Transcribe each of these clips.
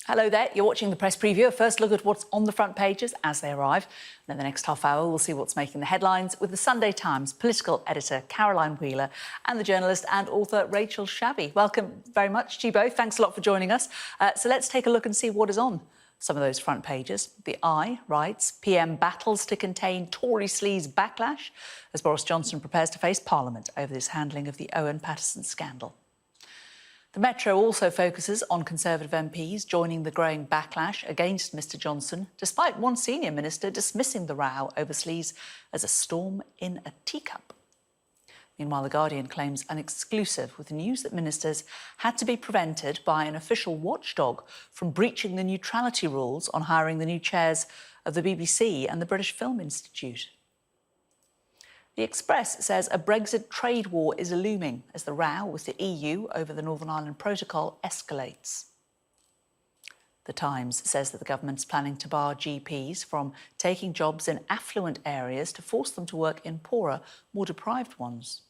Hello there, you're watching the press preview. A first look at what's on the front pages as they arrive. And in the next half hour, we'll see what's making the headlines with the Sunday Times political editor Caroline Wheeler and the journalist and author Rachel Shabi. Welcome very much to you both. Thanks a lot for joining us. So let's take a look and see what is on some of those front pages. The Eye writes, PM battles to contain Tory SLEAZE backlash as Boris Johnson prepares to face Parliament over his handling of the Owen Paterson scandal. The Metro also focuses on Conservative MPs joining the growing backlash against Mr Johnson, despite one senior minister dismissing the row over SLEAZE as a storm in a teacup. Meanwhile, The Guardian claims an exclusive with news that ministers had to be prevented by an official watchdog from breaching the neutrality rules on hiring the new chairs of the BBC and the British Film Institute. The Express says a Brexit trade war is looming as the row with the EU over the Northern Ireland Protocol escalates. The Times says that the government's planning to bar GPs from taking jobs in affluent areas to force them to work in poorer, more deprived ones.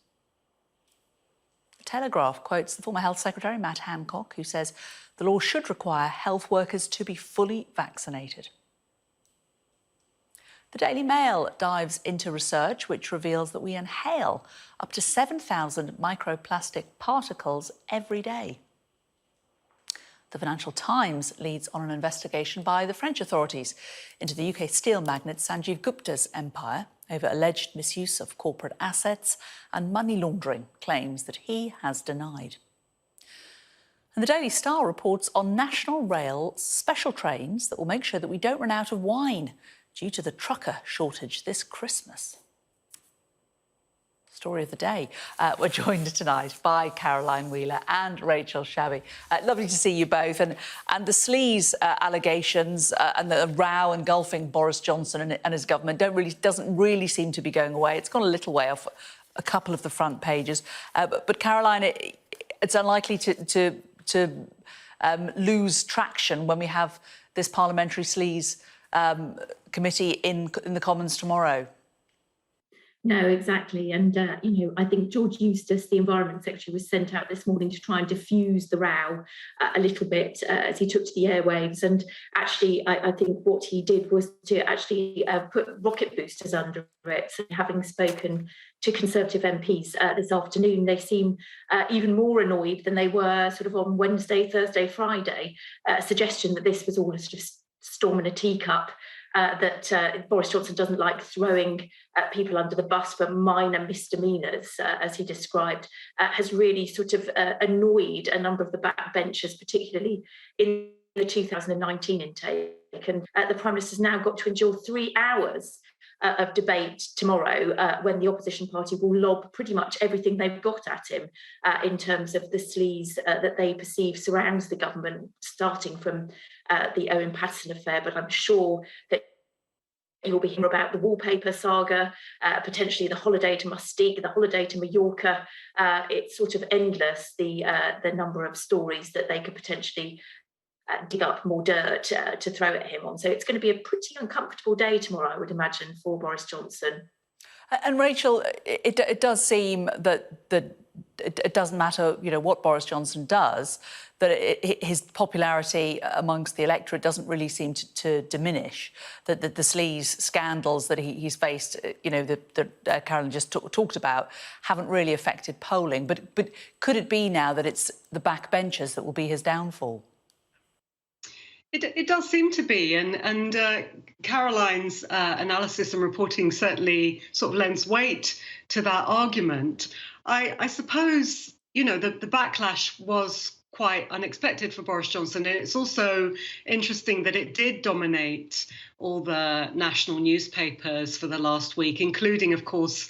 The Telegraph quotes the former Health Secretary, Matt Hancock, who says the law should require health workers to be fully vaccinated. The Daily Mail dives into research which reveals that we inhale up to 7,000 microplastic particles every day. The Financial Times leads on an investigation by the French authorities into the UK steel magnate Sanjeev Gupta's empire over alleged misuse of corporate assets and money laundering claims that he has denied. And the Daily Star reports on National Rail special trains that will make sure that we don't run out of wine due to the trucker shortage this Christmas. Story of the day. We're joined tonight by Caroline Wheeler and Rachel Shabi. Lovely to see you both. And the SLEAZE allegations and the row engulfing Boris Johnson and his government doesn't really seem to be going away. It's gone a little way off a couple of the front pages. But Caroline, it's unlikely to lose traction when we have this parliamentary SLEAZE committee in the Commons tomorrow. No, exactly. And, I think George Eustace, the Environment Secretary, was sent out this morning to try and diffuse the row a little bit as he took to the airwaves. And actually, I think what he did was to actually put rocket boosters under it. So having spoken to Conservative MPs this afternoon, they seem even more annoyed than they were sort of on Wednesday, Thursday, Friday, a suggestion that this was all a sort of storm in a teacup. That Boris Johnson doesn't like throwing people under the bus for minor misdemeanours, as he described, has really sort of annoyed a number of the backbenchers, particularly in the 2019 intake. And the Prime Minister's now got to endure 3 hours of debate tomorrow when the opposition party will lob pretty much everything they've got at him in terms of the SLEAZE that they perceive surrounds the government, starting from the Owen Paterson affair. But I'm sure that you'll be hearing about the wallpaper saga, potentially the holiday to Mustique, the holiday to Mallorca. It's sort of endless, the number of stories that they could potentially dig up more dirt to throw at him on. So it's going to be a pretty uncomfortable day tomorrow, I would imagine, for Boris Johnson. And Rachel, it does seem that it doesn't matter, what Boris Johnson does, that his popularity amongst the electorate doesn't really seem to diminish. That the SLEAZE scandals that he's faced, that Caroline just talked about, haven't really affected polling. But could it be now that it's the backbenchers that will be his downfall? It does seem to be, and Caroline's analysis and reporting certainly sort of lends weight to that argument. I suppose, the backlash was quite unexpected for Boris Johnson, and it's also interesting that it did dominate all the national newspapers for the last week, including, of course,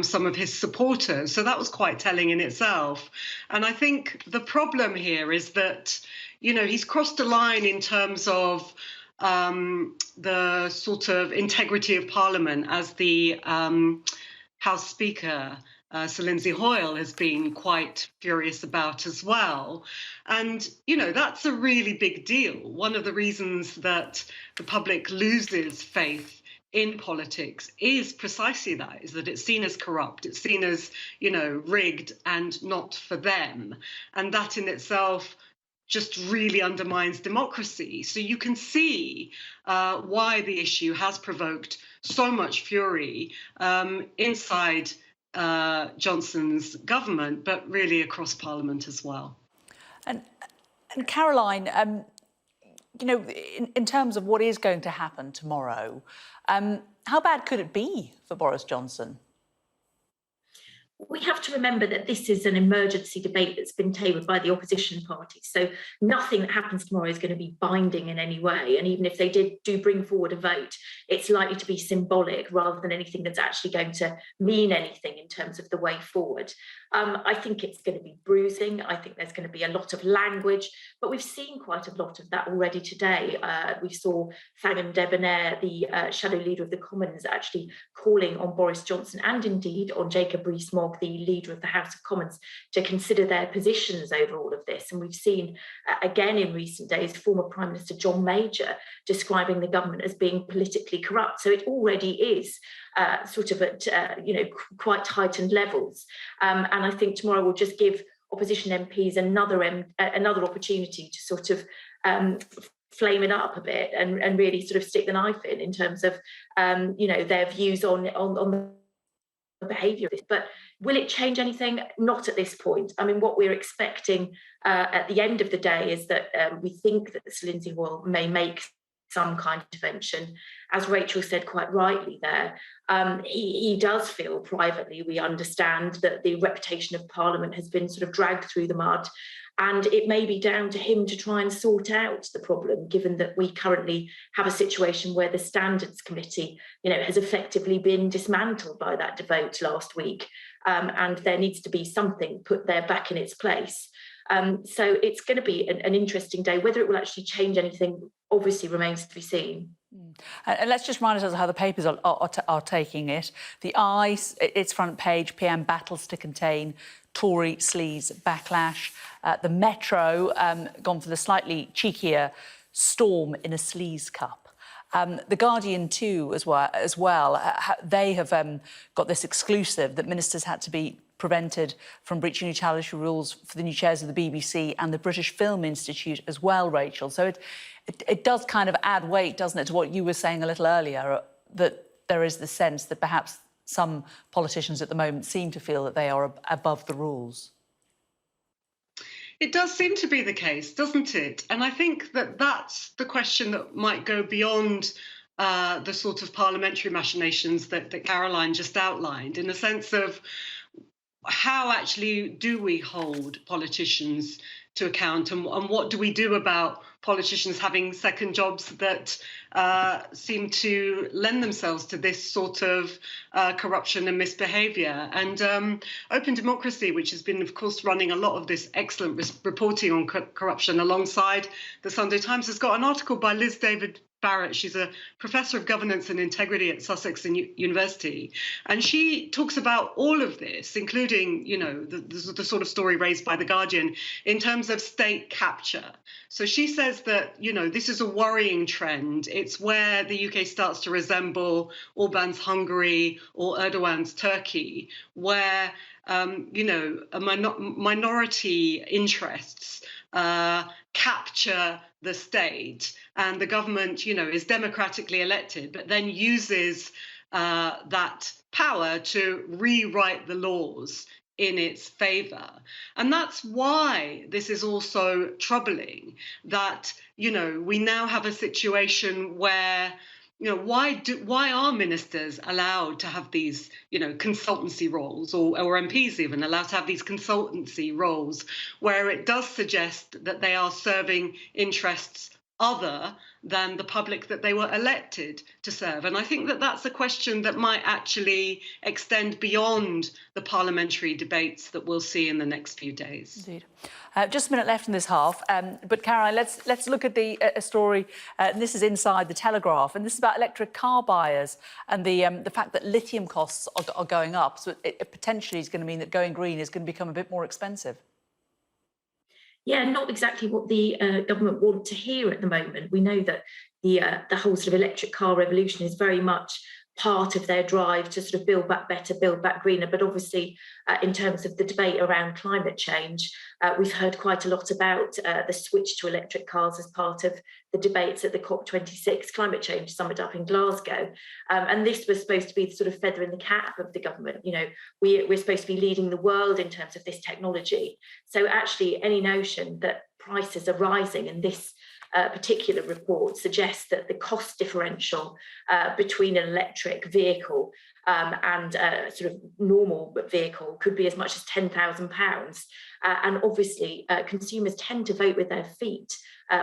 some of his supporters. So that was quite telling in itself. And I think the problem here is that he's crossed a line in terms of the sort of integrity of Parliament, as the House Speaker, Sir Lindsay Hoyle, has been quite furious about as well. And, that's a really big deal. One of the reasons that the public loses faith in politics is precisely that, is that it's seen as corrupt, it's seen as, rigged and not for them. And that in itself just really undermines democracy. So you can see why the issue has provoked so much fury inside Johnson's government, but really across Parliament as well. And Caroline, you know, in terms of what is going to happen tomorrow, how bad could it be for Boris Johnson? We have to remember that this is an emergency debate that's been tabled by the opposition parties. So nothing that happens tomorrow is going to be binding in any way. And even if they do bring forward a vote, it's likely to be symbolic rather than anything that's actually going to mean anything in terms of the way forward. I think it's going to be bruising. I think there's going to be a lot of language, but we've seen quite a lot of that already today. We saw Fagin Debonair, the shadow leader of the Commons, actually calling on Boris Johnson and indeed on Jacob Rees-Mogg, the leader of the House of Commons, to consider their positions over all of this. And we've seen, again in recent days, former Prime Minister John Major describing the government as being politically corrupt. So it already is sort of at quite heightened levels. And I think tomorrow will just give opposition MPs another opportunity to sort of flame it up a bit and really sort of stick the knife in terms of their views on the behaviour of this. But will it change anything? Not at this point. I mean, what we're expecting at the end of the day is that we think that the SLEAZE will may make some kind of intervention. As Rachel said quite rightly there, he does feel privately, we understand, that the reputation of Parliament has been sort of dragged through the mud, and it may be down to him to try and sort out the problem, given that we currently have a situation where the Standards Committee, has effectively been dismantled by that vote last week, and there needs to be something put there back in its place. So it's going to be an interesting day. Whether it will actually change anything obviously remains to be seen. And let's just remind ourselves how the papers are taking it. The Eye, its front page, PM battles to contain Tory SLEAZE backlash. The Metro, gone for the slightly cheekier storm in a SLEAZE cup. The Guardian too, as well, they have got this exclusive that ministers had to be prevented from breaching neutrality rules for the new chairs of the BBC and the British Film Institute as well, Rachel. So it does kind of add weight, doesn't it, to what you were saying a little earlier, that there is the sense that perhaps some politicians at the moment seem to feel that they are above the rules. It does seem to be the case, doesn't it? And I think that that's the question that might go beyond the sort of parliamentary machinations that Caroline just outlined, in the sense of how actually do we hold politicians to account, and what do we do about politicians having second jobs that seem to lend themselves to this sort of corruption and misbehaviour. And Open Democracy, which has been, of course, running a lot of this excellent reporting on corruption alongside the Sunday Times, has got an article by Liz David Barrett. She's a professor of governance and integrity at Sussex University, and she talks about all of this, including, the sort of story raised by The Guardian in terms of state capture. So she says that, this is a worrying trend. It's where the UK starts to resemble Orban's Hungary or Erdogan's Turkey, where, minority interests capture the state, and the government, is democratically elected, but then uses that power to rewrite the laws in its favour. And that's why this is also troubling, that, we now have a situation where, why are ministers allowed to have these, consultancy roles, or MPs even allowed to have these consultancy roles, where it does suggest that they are serving interests other than the public that they were elected to serve? And I think that that's a question that might actually extend beyond the parliamentary debates that we'll see in the next few days. Indeed. Just a minute left in this half, but Caroline, let's look at the story. This is inside the Telegraph, and this is about electric car buyers and the fact that lithium costs are going up. So it potentially is going to mean that going green is going to become a bit more expensive. Yeah, not exactly what the government want to hear at the moment. We know that the whole sort of electric car revolution is very much part of their drive to sort of build back better, build back greener. But obviously, in terms of the debate around climate change, we've heard quite a lot about the switch to electric cars as part of the debates at the COP26 climate change summit up in Glasgow. And this was supposed to be the sort of feather in the cap of the government. You know, we're supposed to be leading the world in terms of this technology. So actually, any notion that prices are rising, and this particular report suggests that the cost differential between an electric vehicle and a sort of normal vehicle could be as much as £10,000. And obviously, consumers tend to vote with their feet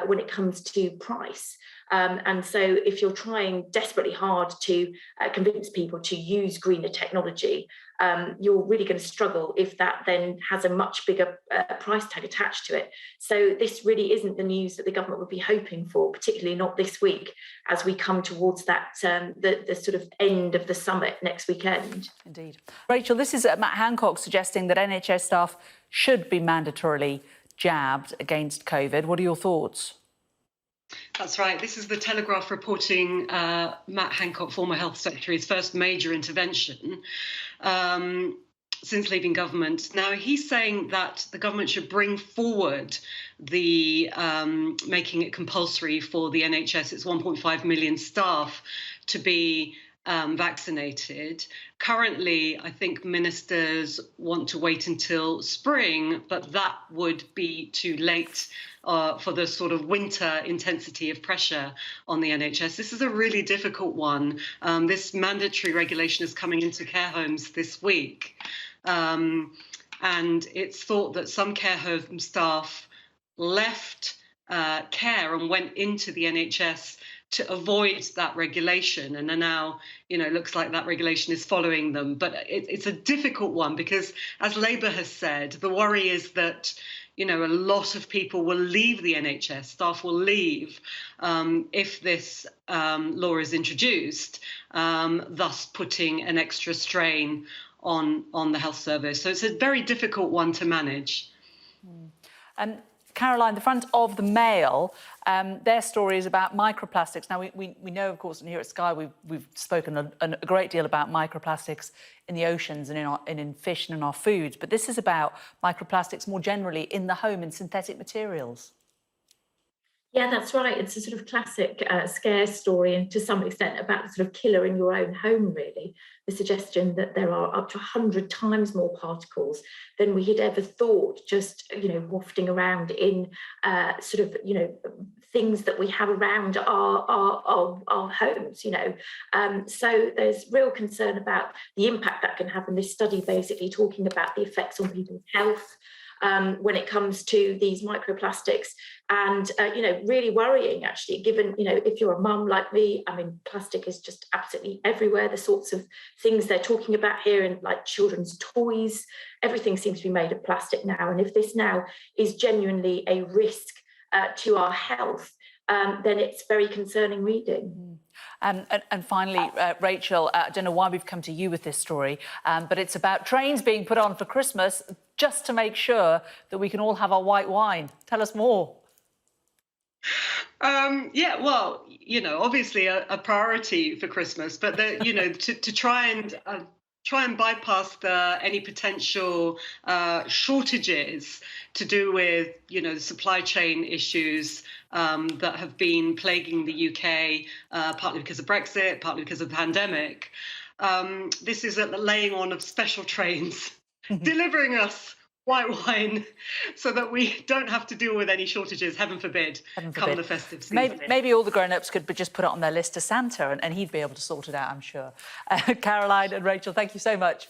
when it comes to price. And so if you're trying desperately hard to convince people to use greener technology, you're really going to struggle if that then has a much bigger price tag attached to it. So this really isn't the news that the government would be hoping for, particularly not this week, as we come towards that the sort of end of the summit next weekend. Indeed. Rachel, this is Matt Hancock suggesting that NHS staff should be mandatorily jabbed against COVID. What are your thoughts? That's right. This is the Telegraph reporting Matt Hancock, former Health Secretary's first major intervention since leaving government. Now, he's saying that the government should bring forward the making it compulsory for the NHS, its 1.5 million staff, to be vaccinated. Currently, I think ministers want to wait until spring, but that would be too late for the sort of winter intensity of pressure on the NHS. This is a really difficult one. This mandatory regulation is coming into care homes this week. And it's thought that some care home staff left care and went into the NHS to avoid that regulation, and now, you know, it looks like that regulation is following them. But it's a difficult one because, as Labour has said, the worry is that, you know, a lot of people will leave the NHS, staff will leave if this law is introduced, thus putting an extra strain on the health service. So it's a very difficult one to manage. Caroline, the front of the Mail, their story is about microplastics. Now, we know, of course, and here at Sky, we've spoken a great deal about microplastics in the oceans and in fish and in our foods, but this is about microplastics more generally in the home, in synthetic materials. Yeah, that's right. It's a sort of classic scare story, and to some extent about the sort of killer in your own home, really. The suggestion that there are up to 100 times more particles than we had ever thought, just, you know, wafting around in sort of, you know, things that we have around our homes, you know. So there's real concern about the impact that can have. And this study basically talking about the effects on people's health when it comes to these microplastics, and you know, really worrying actually, given, you know, if you're a mum like me, I mean, plastic is just absolutely everywhere. The sorts of things they're talking about here, and like children's toys, everything seems to be made of plastic now. And if this now is genuinely a risk to our health, then it's very concerning reading. And finally, Rachel, I don't know why we've come to you with this story, but it's about trains being put on for Christmas just to make sure that we can all have our white wine. Tell us more. Yeah, well, you know, obviously a priority for Christmas, but you know, to try and bypass any potential shortages to do with, you know, the supply chain issues that have been plaguing the UK, partly because of Brexit, partly because of the pandemic. This is a laying on of special trains delivering us white wine so that we don't have to deal with any shortages, heaven forbid, come the festive season. Maybe all the grown-ups could just put it on their list to Santa, and he'd be able to sort it out, I'm sure. Caroline and Rachel, thank you so much.